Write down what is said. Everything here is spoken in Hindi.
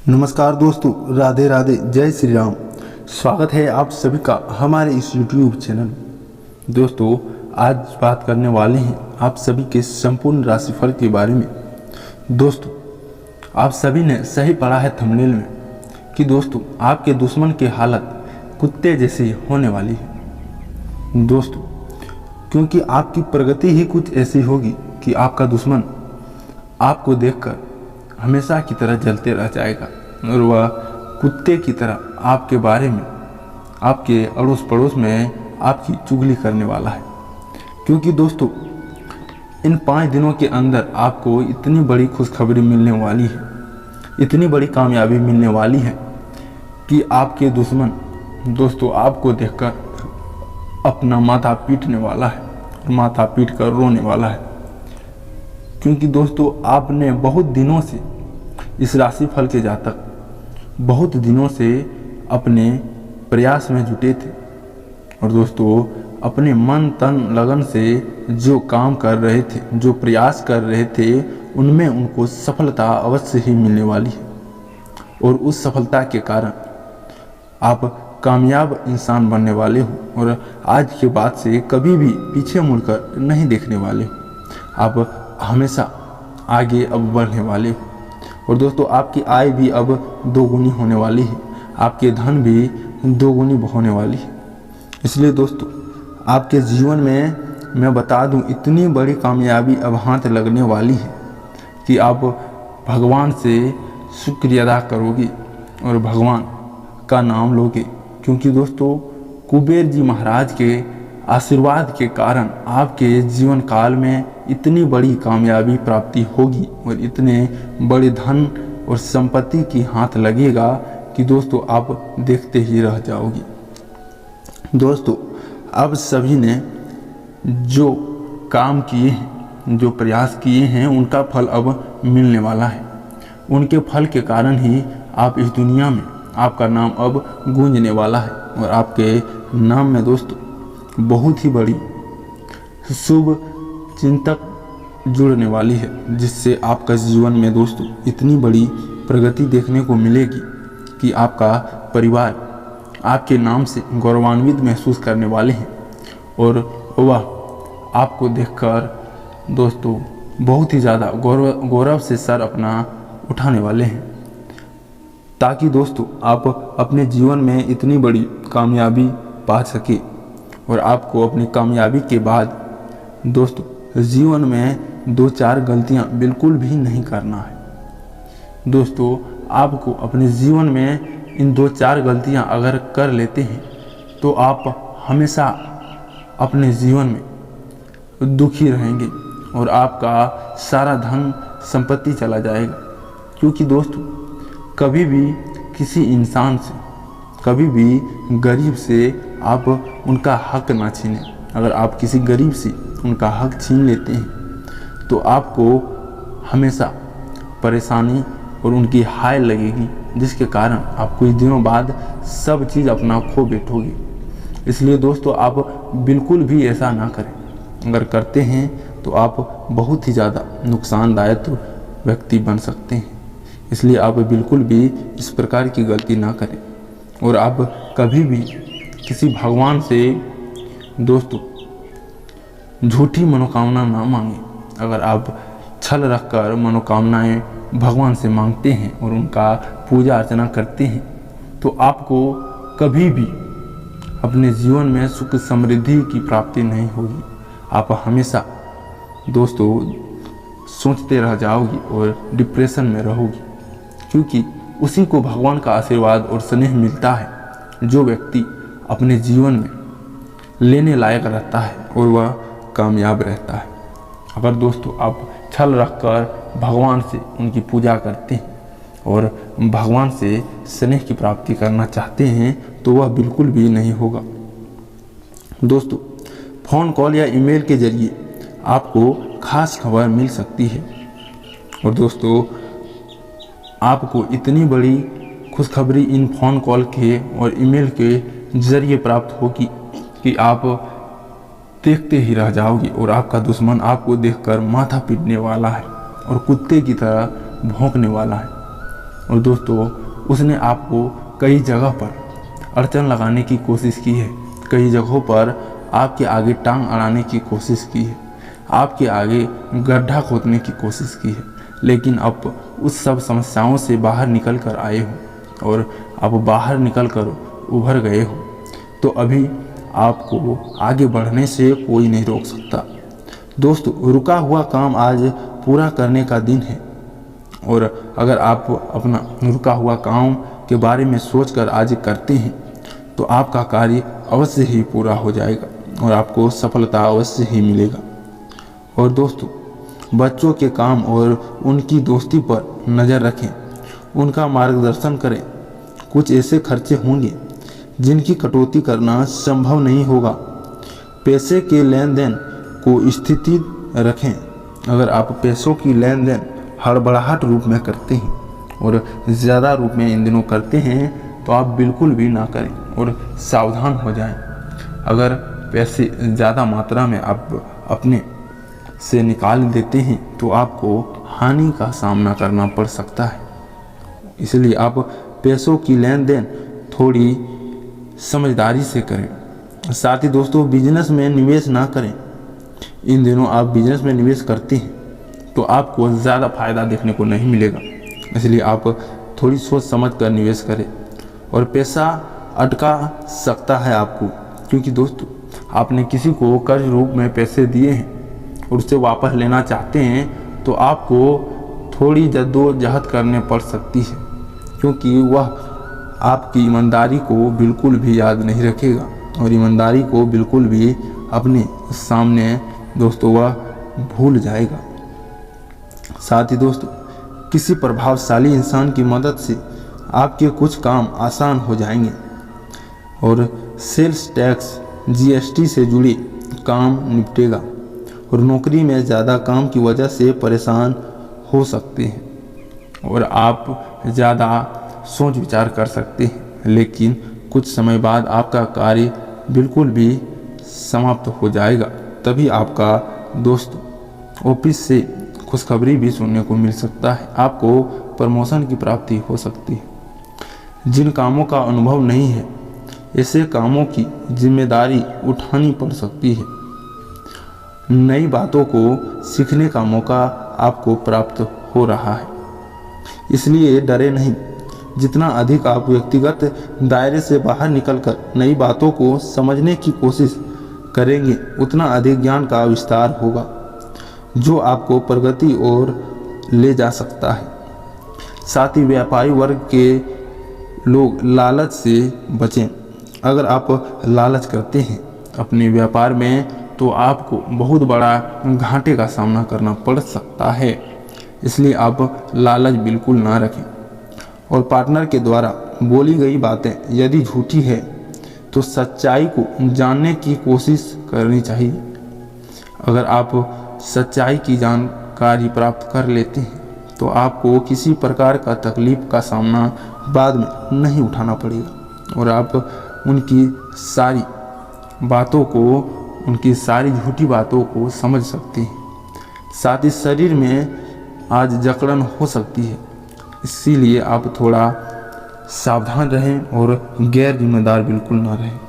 नमस्कार दोस्तों, राधे राधे, जय श्री राम। स्वागत है आप सभी का हमारे इस YouTube चैनल में। दोस्तों, आज बात करने वाले हैं आप सभी के संपूर्ण राशिफल के बारे में। दोस्तों, आप सभी ने सही पढ़ा है थंबनेल में कि दोस्तों आपके दुश्मन की हालत कुत्ते जैसी होने वाली है। दोस्तों, क्योंकि आपकी प्रगति ही कुछ ऐसी होगी कि आपका दुश्मन आपको देखकर हमेशा की तरह जलते रह जाएगा और वह कुत्ते की तरह आपके बारे में, आपके अड़ोस पड़ोस में आपकी चुगली करने वाला है। क्योंकि दोस्तों, इन 5 दिनों के अंदर आपको इतनी बड़ी खुशखबरी मिलने वाली है, इतनी बड़ी कामयाबी मिलने वाली है कि आपके दुश्मन दोस्तों आपको देखकर अपना माथा पीटने वाला है और माथा पीट कर रोने वाला है। क्योंकि दोस्तों, आपने बहुत दिनों से इस राशिफल के जातक बहुत दिनों से अपने प्रयास में जुटे थे और दोस्तों अपने मन तन लगन से जो काम कर रहे थे, जो प्रयास कर रहे थे, उनमें उनको सफलता अवश्य ही मिलने वाली है। और उस सफलता के कारण आप कामयाब इंसान बनने वाले हो और आज के बाद से कभी भी पीछे मुड़कर नहीं देखने वाले हो। आप हमेशा आगे अब बढ़ने वाले हो और दोस्तों आपकी आय भी अब 2 गुनी होने वाली है, आपके धन भी 2 गुनी होने वाली है। इसलिए दोस्तों आपके जीवन में मैं बता दूं, इतनी बड़ी कामयाबी अब हाथ लगने वाली है कि आप भगवान से शुक्रिया अदा करोगे और भगवान का नाम लोगे। क्योंकि दोस्तों कुबेर जी महाराज के आशीर्वाद के कारण आपके जीवन काल में इतनी बड़ी कामयाबी प्राप्ति होगी और इतने बड़े धन और संपत्ति की हाथ लगेगा कि दोस्तों आप देखते ही रह जाओगे। दोस्तों, अब सभी ने जो काम किए हैं, जो प्रयास किए हैं, उनका फल अब मिलने वाला है। उनके फल के कारण ही आप इस दुनिया में, आपका नाम अब गूंजने वाला है और आपके नाम में दोस्तों बहुत ही बड़ी शुभ चिंतक जुड़ने वाली है, जिससे आपका जीवन में दोस्तों इतनी बड़ी प्रगति देखने को मिलेगी कि आपका परिवार आपके नाम से गौरवान्वित महसूस करने वाले हैं और वह आपको देखकर दोस्तों बहुत ही ज़्यादा गौरव से सर अपना उठाने वाले हैं, ताकि दोस्तों आप अपने जीवन में इतनी बड़ी कामयाबी पा सके। और आपको अपनी कामयाबी के बाद दोस्तों जीवन में 2-4 गलतियां बिल्कुल भी नहीं करना है। दोस्तों, आपको अपने जीवन में इन 2-4 गलतियां अगर कर लेते हैं तो आप हमेशा अपने जीवन में दुखी रहेंगे और आपका सारा धन संपत्ति चला जाएगा। क्योंकि दोस्तों कभी भी किसी इंसान से, कभी भी गरीब से आप उनका हक ना छीनें। अगर आप किसी गरीब से उनका हक छीन लेते हैं तो आपको हमेशा परेशानी और उनकी हाय लगेगी, जिसके कारण आप कुछ दिनों बाद सब चीज़ अपना खो बैठोगे। इसलिए दोस्तों आप बिल्कुल भी ऐसा ना करें। अगर करते हैं तो आप बहुत ही ज़्यादा नुकसानदायक व्यक्ति बन सकते हैं। इसलिए आप बिल्कुल भी इस प्रकार की गलती ना करें और आप कभी भी किसी भगवान से दोस्तों झूठी मनोकामना ना मांगे। अगर आप छल रखकर मनोकामनाएं भगवान से मांगते हैं और उनका पूजा अर्चना करते हैं तो आपको कभी भी अपने जीवन में सुख समृद्धि की प्राप्ति नहीं होगी। आप हमेशा दोस्तों सोचते रह जाओगी और डिप्रेशन में रहोगी। क्योंकि उसी को भगवान का आशीर्वाद और स्नेह मिलता है जो व्यक्ति अपने जीवन में लेने लायक रहता है और वह कामयाब रहता है। अगर दोस्तों आप छल रखकर भगवान से उनकी पूजा करते हैं और भगवान से स्नेह की प्राप्ति करना चाहते हैं तो वह बिल्कुल भी नहीं होगा। दोस्तों, फ़ोन कॉल या ईमेल के जरिए आपको खास खबर मिल सकती है और दोस्तों आपको इतनी बड़ी खुशखबरी इन फ़ोन कॉल के और ईमेल के जरिए प्राप्त होगी कि आप देखते ही रह जाओगे और आपका दुश्मन आपको देखकर माथा पीटने वाला है और कुत्ते की तरह भौंकने वाला है। और दोस्तों उसने आपको कई जगह पर अड़चन लगाने की कोशिश की है, कई जगहों पर आपके आगे टांग अड़ाने की कोशिश की है, आपके आगे गड्ढा खोदने की कोशिश की है, लेकिन अब उस सब समस्याओं से बाहर निकल कर आए हो और अब बाहर निकल कर उभर गए हो, तो अभी आपको आगे बढ़ने से कोई नहीं रोक सकता। दोस्तों रुका हुआ काम आज पूरा करने का दिन है, और अगर आप अपना रुका हुआ काम के बारे में सोचकर आज करते हैं तो आपका कार्य अवश्य ही पूरा हो जाएगा और आपको सफलता अवश्य ही मिलेगा। और दोस्तों बच्चों के काम और उनकी दोस्ती पर नज़र रखें, उनका मार्गदर्शन करें। कुछ ऐसे खर्चे होंगे जिनकी कटौती करना संभव नहीं होगा। पैसे के लेन देन को स्थिति रखें। अगर आप पैसों की लेन देन हड़बड़ाहट रूप में करते हैं और ज़्यादा रूप में इन दिनों करते हैं तो आप बिल्कुल भी ना करें और सावधान हो जाएं। अगर पैसे ज़्यादा मात्रा में आप अपने से निकाल देते हैं तो आपको हानि का सामना करना पड़ सकता है। इसलिए आप पैसों की लेन देन थोड़ी समझदारी से करें। साथ ही दोस्तों बिजनेस में निवेश ना करें। इन दिनों आप बिजनेस में निवेश करते हैं तो आपको ज़्यादा फायदा देखने को नहीं मिलेगा, इसलिए आप थोड़ी सोच समझ कर निवेश करें। और पैसा अटका सकता है आपको, क्योंकि दोस्तों आपने किसी को कर्ज रूप में पैसे दिए हैं और उससे वापस लेना चाहते हैं तो आपको थोड़ी जद्दोजहद करने पड़ सकती है, क्योंकि वह आपकी ईमानदारी को बिल्कुल भी याद नहीं रखेगा और ईमानदारी को बिल्कुल भी अपने सामने दोस्तों वह भूल जाएगा। साथ ही दोस्तों किसी प्रभावशाली इंसान की मदद से आपके कुछ काम आसान हो जाएंगे और सेल्स टैक्स जीएसटी से जुड़े काम निपटेगा और नौकरी में ज़्यादा काम की वजह से परेशान हो सकते हैं और आप ज़्यादा सोच विचार कर सकते हैं, लेकिन कुछ समय बाद आपका कार्य बिल्कुल भी समाप्त हो जाएगा। तभी आपका दोस्त ऑफिस से खुशखबरी भी सुनने को मिल सकता है, आपको प्रमोशन की प्राप्ति हो सकती है। जिन कामों का अनुभव नहीं है ऐसे कामों की जिम्मेदारी उठानी पड़ सकती है। नई बातों को सीखने का मौका आपको प्राप्त हो रहा है, इसलिए डरे नहीं। जितना अधिक आप व्यक्तिगत दायरे से बाहर निकलकर नई बातों को समझने की कोशिश करेंगे उतना अधिक ज्ञान का विस्तार होगा जो आपको प्रगति ओर ले जा सकता है। साथ ही व्यापारी वर्ग के लोग लालच से बचें। अगर आप लालच करते हैं अपने व्यापार में तो आपको बहुत बड़ा घाटे का सामना करना पड़ सकता है, इसलिए आप लालच बिल्कुल ना रखें। और पार्टनर के द्वारा बोली गई बातें यदि झूठी है तो सच्चाई को जानने की कोशिश करनी चाहिए। अगर आप सच्चाई की जानकारी प्राप्त कर लेते हैं तो आपको किसी प्रकार का तकलीफ का सामना बाद में नहीं उठाना पड़ेगा और आप उनकी सारी बातों को, उनकी सारी झूठी बातों को समझ सकते हैं। साथ ही शरीर में आज जकड़न हो सकती है, इसीलिए आप थोड़ा सावधान रहें और गैर जिम्मेदार बिल्कुल ना रहें।